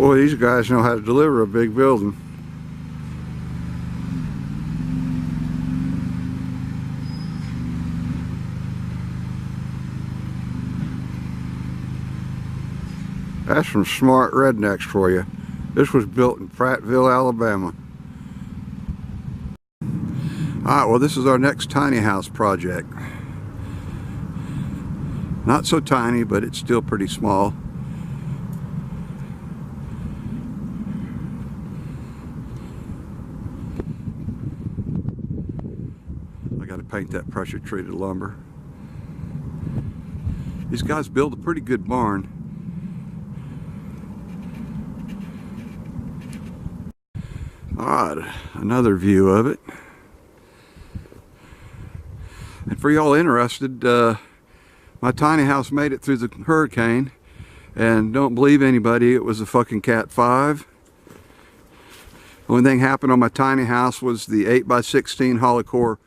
Boy, these guys know how to deliver a big building. That's some smart rednecks for you. This was built in Prattville, Alabama. Alright, well, this is our next tiny house project. Not so tiny, but it's still pretty small. I got to paint that pressure treated lumber. These guys build a pretty good barn. Alright, another view of it. And for y'all interested, my tiny house made it through the hurricane, and don't believe anybody, it was a fucking Cat 5. The only thing happened on my tiny house was the 8x16 hollow core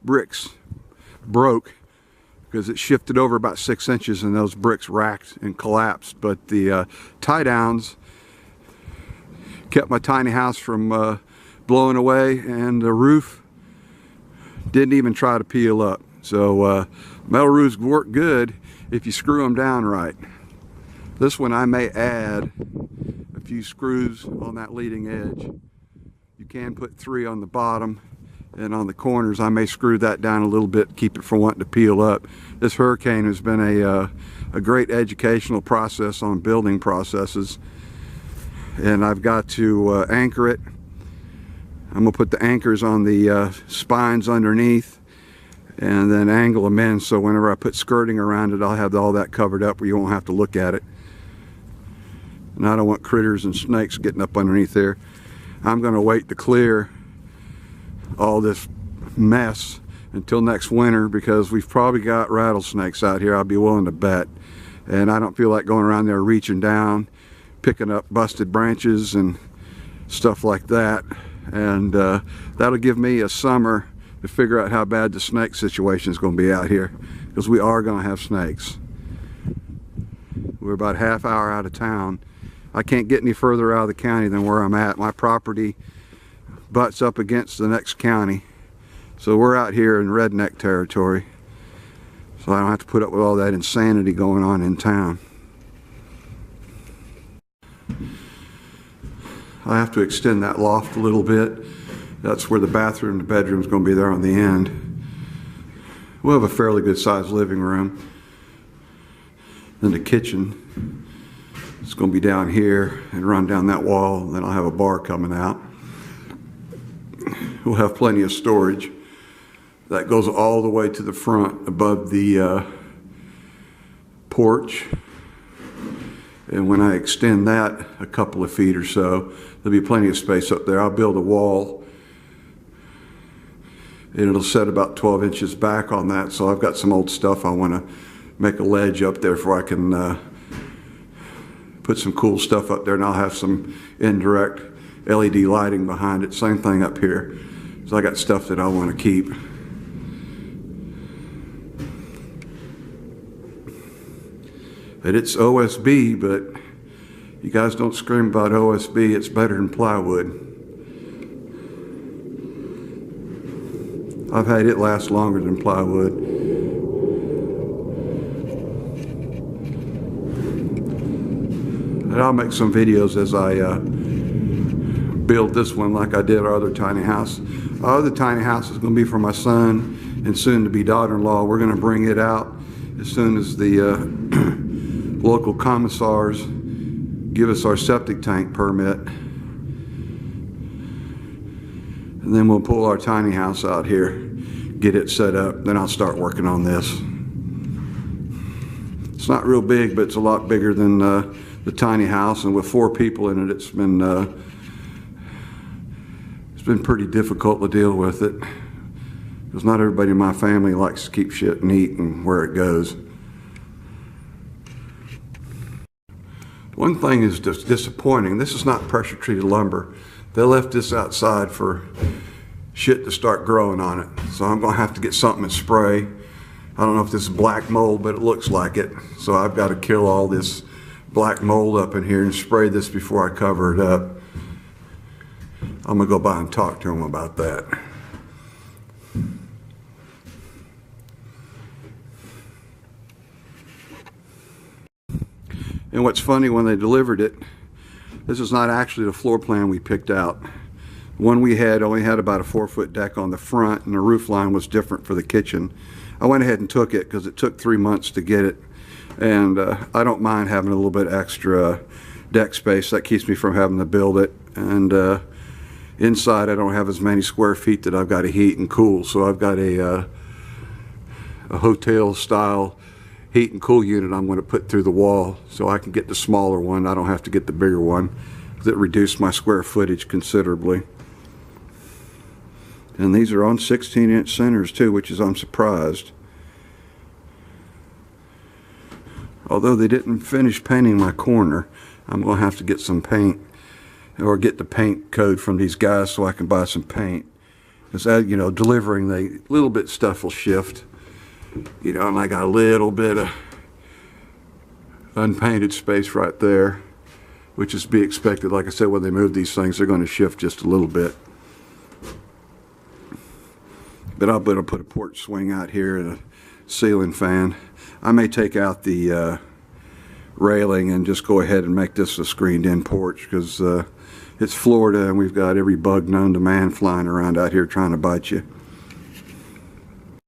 bricks broke because it shifted over about 6 inches and those bricks racked and collapsed. But the tie downs kept my tiny house from blowing away, and the roof didn't even try to peel up. So metal roofs work good if you screw them down right. This one I may add a few screws on that leading edge. You can put 3 on the bottom, and on the corners I may screw that down a little bit to keep it from wanting to peel up. This hurricane has been a great educational process on building processes, and I've got to anchor it. I'm going to put the anchors on the spines underneath and then angle them in, so whenever I put skirting around it, I'll have all that covered up where you won't have to look at it. And I don't want critters and snakes getting up underneath there. I'm going to wait to clear all this mess until next winter, because we've probably got rattlesnakes out here, I'll be willing to bet. And I don't feel like going around there reaching down, picking up busted branches and stuff like that. And that'll give me a summer to figure out how bad the snake situation is going to be out here, because we are going to have snakes. We're about a half hour out of town. I can't get any further out of the county than where I'm at. My property butts up against the next county, so we're out here in redneck territory, so I don't have to put up with all that insanity going on in town. I have to extend that loft a little bit. That's where the bathroom and the bedroom is going to be there on the end. We'll have a fairly good sized living room. Then the kitchen is going to be down here and run down that wall. Then I'll have a bar coming out. We'll have plenty of storage. That goes all the way to the front above the porch. And when I extend that a couple of feet or so, there'll be plenty of space up there. I'll build a wall, and it'll set about 12 inches back on that. So I've got some old stuff I want to make a ledge up there before I can put some cool stuff up there, and I'll have some indirect LED lighting behind it. Same thing up here. So I got stuff that I want to keep. And it's OSB, but you guys don't scream about OSB. It's better than plywood. I've had it last longer than plywood. And I'll make some videos as I build this one like I did our other tiny house. Our other tiny house is going to be for my son and soon to be daughter-in-law. We're going to bring it out as soon as the local commissars give us our septic tank permit. And then we'll pull our tiny house out here, get it set up, then I'll start working on this. It's not real big, but it's a lot bigger than the tiny house, and with 4 people in it, it's been pretty difficult to deal with it, because not everybody in my family likes to keep shit neat and where it goes. One thing is just disappointing. This is not pressure treated lumber. They left this outside for shit to start growing on it. So I'm gonna have to get something and spray. I don't know if this is black mold, but it looks like it. So I've got to kill all this black mold up in here and spray this before I cover it up. I'm gonna go by and talk to them about that. And what's funny, when they delivered it, this is not actually the floor plan we picked out. The one we had only had about a 4-foot deck on the front, and the roof line was different for the kitchen. I went ahead and took it because it took 3 months to get it, and I don't mind having a little bit extra deck space. That keeps me from having to build it, and inside I don't have as many square feet that I've got to heat and cool, so I've got a hotel style heat and cool unit I'm going to put through the wall, so I can get the smaller one. I don't have to get the bigger one, because it reduced my square footage considerably. And these are on 16-inch centers too, which is, I'm surprised. Although they didn't finish painting my corner, I'm going to have to get some paint, or get the paint code from these guys so I can buy some paint. Because, you know, delivering, the little bit stuff will shift. You know, and I got a little bit of unpainted space right there, which is to be expected. Like I said, when they move these things, they're going to shift just a little bit. But I'll better put a porch swing out here and a ceiling fan. I may take out the railing and just go ahead and make this a screened-in porch, because it's Florida and we've got every bug known to man flying around out here trying to bite you.